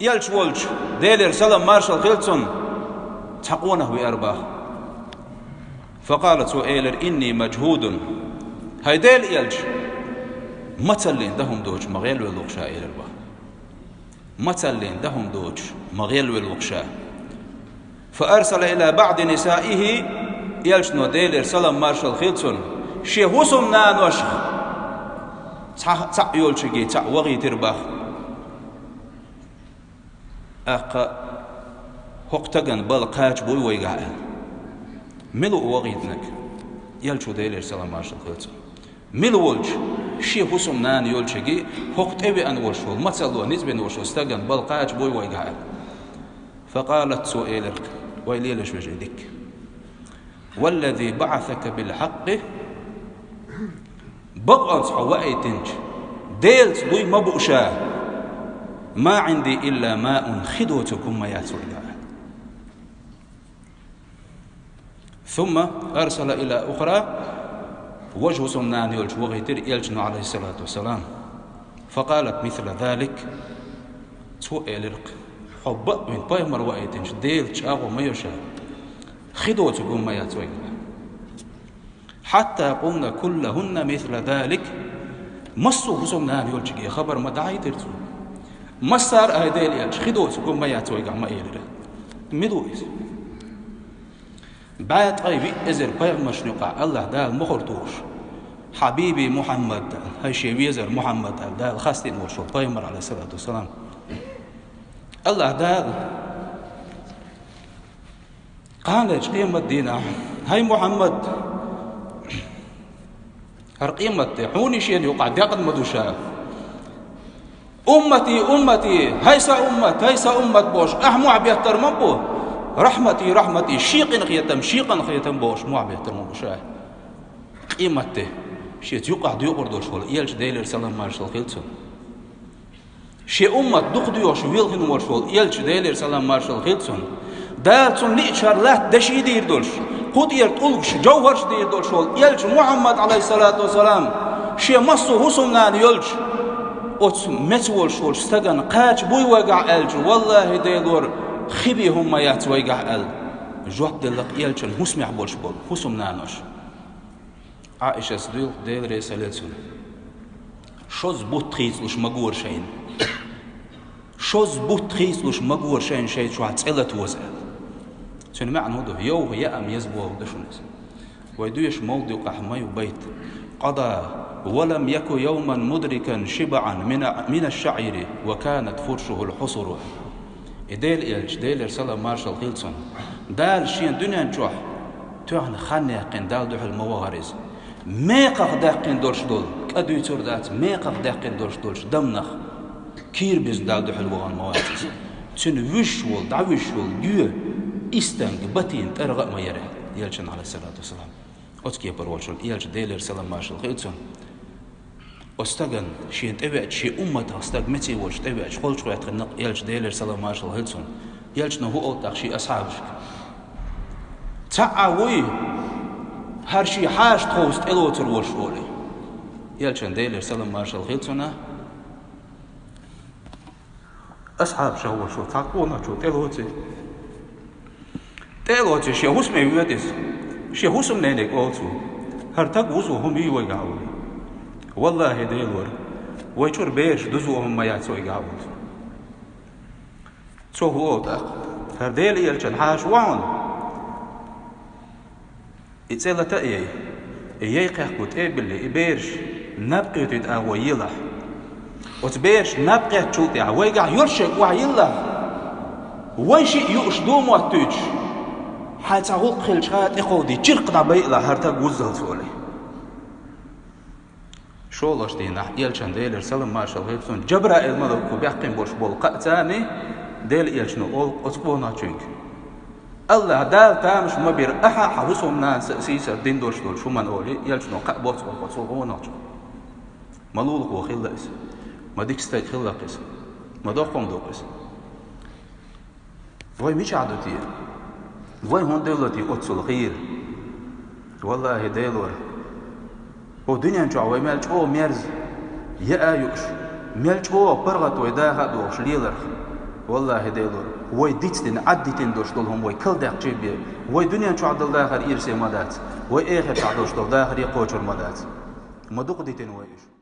يلش ولش ديلر سلام مارشال خيلتون تقونه بأرباخ. فقالت سؤالر إني مجهود هاي ديل يلش متلين دهم دوج مغيل والوقشا إلى البا متلين دهم دوج مغيل والوقشا. فأرسل إلى بعض نسائه يلش نو ديلر سلام مارشال خيلتون شي هسم نانوش تع يولشجي تع وغي ترباخ أق هقتجن بالقاج بوي ويقع ملو وغيتنك يلشو ديلر سلام مارشال خيلتون ملو ولش شي هسم نان يولشجي هقت أبي أن وشول ما تسألوا نسبة وشول استجن بالقاج بوي ويقع. فقالت سؤالك ويليلش وجدك والذي بعثك بالحق بقى صحوائي تنج ديلت لوي مبؤشا ما عندي إلا ماء خدوتكم ما ياتوا. ثم أرسل إلى أخرى وجه سمنان يلج وغيتر يلجن عليه الصلاة والسلام فقالت مثل ذلك سؤال الرق حب من بايمر وأيتنج ديلت أغو ما يشاء خدوتكم ما ياتوا حتى قمنا كلهن مثل ذلك مصو سمنان يلج خبر ما دعي ترتو مصار أهديل يلج خدوتكم ما ياتوا ما يلره مدويس بعد غيبي إزر بايغ مشنقع الله دال مخرطوش حبيبي محمد هاي شي يزر محمد دال خاستين وشو بايمر عليه الصلاة والسلام الله دال قالج قيمة دينا هاي محمد هر قيمة حوني شين يقع داقن مدوشا أمتي هيسا أمة بوش أحمو عبيتر مبو رحمتي شيقن خيتم بوش مو عبيتر مبوشا قيمته شيت يقع ديوقر دوش ولا يلج ديلر سلام مارشال خيلتون شي أمة دوق ديوش ويلخن ورشول يلج ديلر سلام مارشال خيلتون دالتون ليشار لات دشي دير دولش قدير تقولش جوهرش دير دولش يلج محمد عليه الصلاة والسلام شي مصو هسمنان يلج أوت متول شول استجن قاش بوي وقع ألج والله ديلور خبي هم يات وقع أل جوات دلق يلجن هسمع بولش بول هسمنانوش عائشة صديق ديل رسالتون شوز بوت خيسلوش مقور شين شوز بوت خيسلوش مقور شين شيء شو هتسألت وزع شنو معنى هذا يوم يأم يزبو ودشونس ويدويش موضوع حماي وبيت قضى ولم يكن يوما مدركا شبعا من الشعير وكانت فرشه الحصر ديل سلام مارشال خيلتون دال شين دنيا نجوح توحن خانيقين دال دوح الموارز ميقف داقين دولش دول كادو يتور دات ميقف داقين دولش دمنخ كير بيز دال دوح الوغان موارز تن وشول دعوشول ديو استنق باتين ترغق ما يره يلجن عليه الصلاة والسلام أتكي برولشول يلج ديلر سلام مارشال خيلتون استجن شين تبعت شي أمته استج متي وش تبعت خلش قوي تخنق يلج ديلر سلام مارشال خيلتون يلج نهو أوتاق شي أصحابش تعوي هر شي حاش توست إلوتر وشولي يلجن ديلر سلام مارشال خيلتون أصحاب شو شو تاقونا شو تلوتي شي هوس ميوديس شي هوس منينك أوتو هر تاقوزو هم يوقعوني والله ديلور ويشور بيش دزوهم ما ياتسو يقعود سو هو اوتاق هر ديل يلجن حاش وعون اتسيلا تأيي ايقاق وتقبل إبيرش نبقي تتقاوى يلح وتبيرش نبقي تشوتي ويقع يرشك وعيلح ويشي يؤشدوم واتوش حتى غلق خلشات اقودي جرق دعبيلا هر تاقوزل سولي شولش دينا يلشن ديلر سلام مارشال خيلتون جبرائيل ملكو بيحقين بوش بول قأتاني ديل يلشنو أول أتقونا تشنك الله دال تامش مبير أحا حوصهم ناس سيسا دين دولش دول شو من أولي يلشنو قأبوت وقصو هو ناتشو ملولك وخلا إس ما ديك ستيك خلا قس ما دوقهم دوقس وي ميش عدوتي وي هون ديلتي أتسو الخير والله ديلور ودنيا نجوا مالج ميرز يا أيوش مالج برغت ويداها دوش ليلر والله ديلور وي ديتن عدتن دوش دولهم وي كل داق جيبي وي دنيا شو عبد الله آخر إيرسي مدات وي إيه عبد الله داخل يقوشر مدات ما دوق ديتن ويش